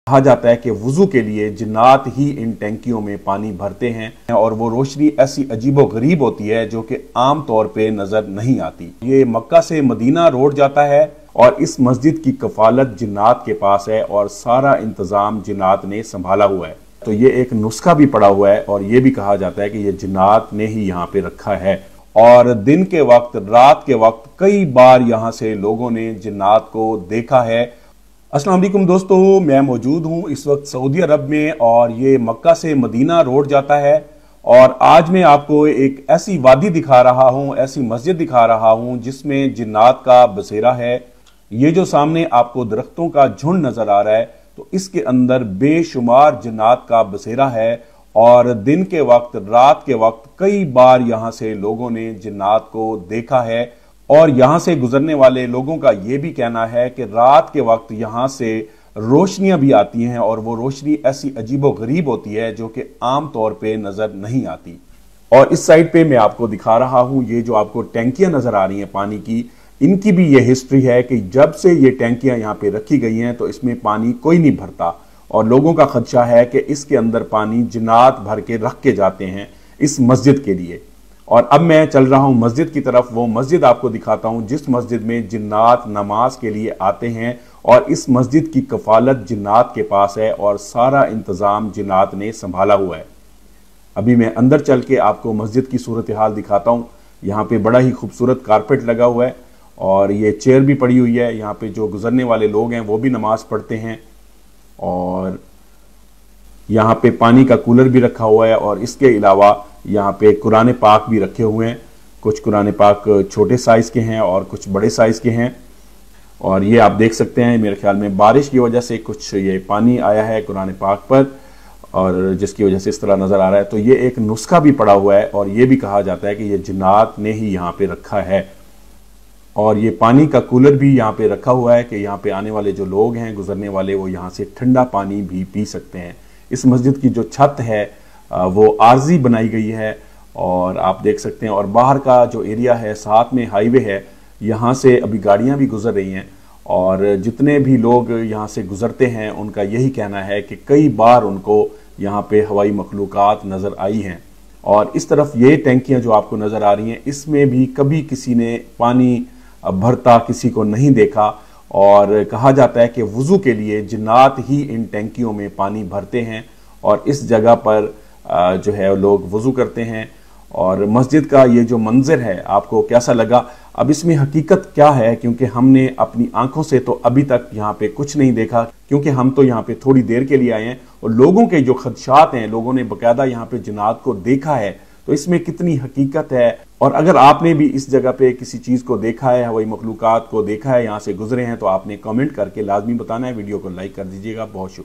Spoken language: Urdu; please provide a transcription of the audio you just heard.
کہا جاتا ہے کہ وضو کے لیے جنات ہی ان ٹینکیوں میں پانی بھرتے ہیں اور وہ روشنی ایسی عجیب و غریب ہوتی ہے جو کہ عام طور پہ نظر نہیں آتی۔ یہ مکہ سے مدینہ روڈ جاتا ہے اور اس مسجد کی کفالت جنات کے پاس ہے اور سارا انتظام جنات نے سنبھالا ہوا ہے۔ تو یہ ایک نسخہ بھی پڑا ہوا ہے اور یہ بھی کہا جاتا ہے کہ یہ جنات نے ہی یہاں پہ رکھا ہے، اور دن کے وقت، رات کے وقت کئی بار یہاں سے لوگوں نے جنات کو دیکھا ہے۔ السلام علیکم دوستو، میں موجود ہوں اس وقت سعودی عرب میں اور یہ مکہ سے مدینہ روڈ جاتا ہے، اور آج میں آپ کو ایک ایسی وادی دکھا رہا ہوں، ایسی مسجد دکھا رہا ہوں جس میں جنات کا بسیرا ہے۔ یہ جو سامنے آپ کو درختوں کا جھنڈ نظر آ رہا ہے تو اس کے اندر بے شمار جنات کا بسیرا ہے، اور دن کے وقت، رات کے وقت کئی بار یہاں سے لوگوں نے جنات کو دیکھا ہے، اور یہاں سے گزرنے والے لوگوں کا یہ بھی کہنا ہے کہ رات کے وقت یہاں سے روشنیاں بھی آتی ہیں اور وہ روشنی ایسی عجیب و غریب ہوتی ہے جو کہ عام طور پہ نظر نہیں آتی۔ اور اس سائڈ پہ میں آپ کو دکھا رہا ہوں، یہ جو آپ کو ٹینکیاں نظر آ رہی ہیں پانی کی، ان کی بھی یہ ہسٹری ہے کہ جب سے یہ ٹینکیاں یہاں پہ رکھی گئی ہیں تو اس میں پانی کوئی نہیں بھرتا، اور لوگوں کا خدشہ ہے کہ اس کے اندر پانی جنات بھر کے رکھ کے جاتے ہیں اس مسجد کے لیے۔ اور اب میں چل رہا ہوں مسجد کی طرف، وہ مسجد آپ کو دکھاتا ہوں جس مسجد میں جنات نماز کے لیے آتے ہیں، اور اس مسجد کی کفالت جنات کے پاس ہے اور سارا انتظام جنات نے سنبھالا ہوا ہے۔ ابھی میں اندر چل کے آپ کو مسجد کی صورتحال دکھاتا ہوں۔ یہاں پہ بڑا ہی خوبصورت کارپیٹ لگا ہوا ہے، اور یہ چیئر بھی پڑی ہوئی ہے، یہاں پہ جو گزرنے والے لوگ ہیں وہ بھی نماز پڑھتے ہیں، اور یہاں پہ پانی کا کولر بھی رکھا ہوا ہے، اور اس کے علاوہ یہاں پہ قرآن پاک بھی رکھے ہوئے ہیں۔ کچھ قرآن پاک چھوٹے سائز کے ہیں اور کچھ بڑے سائز کے ہیں، اور یہ آپ دیکھ سکتے ہیں میرے خیال میں بارش کی وجہ سے کچھ یہ پانی آیا ہے قرآن پاک پر، اور جس کی وجہ سے اس طرح نظر آ رہا ہے۔ تو یہ ایک نسخہ بھی پڑا ہوا ہے اور یہ بھی کہا جاتا ہے کہ یہ جنات نے ہی یہاں پہ رکھا ہے، اور یہ پانی کا کولر بھی یہاں پہ رکھا ہوا ہے کہ یہاں پہ آنے والے جو لوگ ہیں گزرنے والے وہ یہاں سے ٹھنڈا پانی بھی پی سکتے ہیں۔ اس مسجد کی جو چھت ہے وہ عارضی بنائی گئی ہے، اور آپ دیکھ سکتے ہیں، اور باہر کا جو ایریا ہے ساتھ میں ہائی وے ہے، یہاں سے ابھی گاڑیاں بھی گزر رہی ہیں، اور جتنے بھی لوگ یہاں سے گزرتے ہیں ان کا یہی کہنا ہے کہ کئی بار ان کو یہاں پہ ہوائی مخلوقات نظر آئی ہیں۔ اور اس طرف یہ ٹینکیاں جو آپ کو نظر آ رہی ہیں، اس میں بھی کبھی کسی نے پانی بھرتا کسی کو نہیں دیکھا، اور کہا جاتا ہے کہ وضو کے لیے جنات ہی ان ٹینکیوں میں پانی بھرتے ہیں، اور اس جگہ پر جو ہے لوگ وضو کرتے ہیں۔ اور مسجد کا یہ جو منظر ہے آپ کو کیسا لگا؟ اب اس میں حقیقت کیا ہے، کیونکہ ہم نے اپنی آنکھوں سے تو ابھی تک یہاں پہ کچھ نہیں دیکھا، کیونکہ ہم تو یہاں پہ تھوڑی دیر کے لیے آئے ہیں، اور لوگوں کے جو خدشات ہیں، لوگوں نے باقاعدہ یہاں پہ جنات کو دیکھا ہے، تو اس میں کتنی حقیقت ہے۔ اور اگر آپ نے بھی اس جگہ پہ کسی چیز کو دیکھا ہے، ہوائی مخلوقات کو دیکھا ہے، یہاں سے گزرے ہیں، تو آپ نے کامنٹ کر کے لازمی بتانا ہے۔ ویڈیو کو لائک کر دیجیے گا۔ بہت شکریہ۔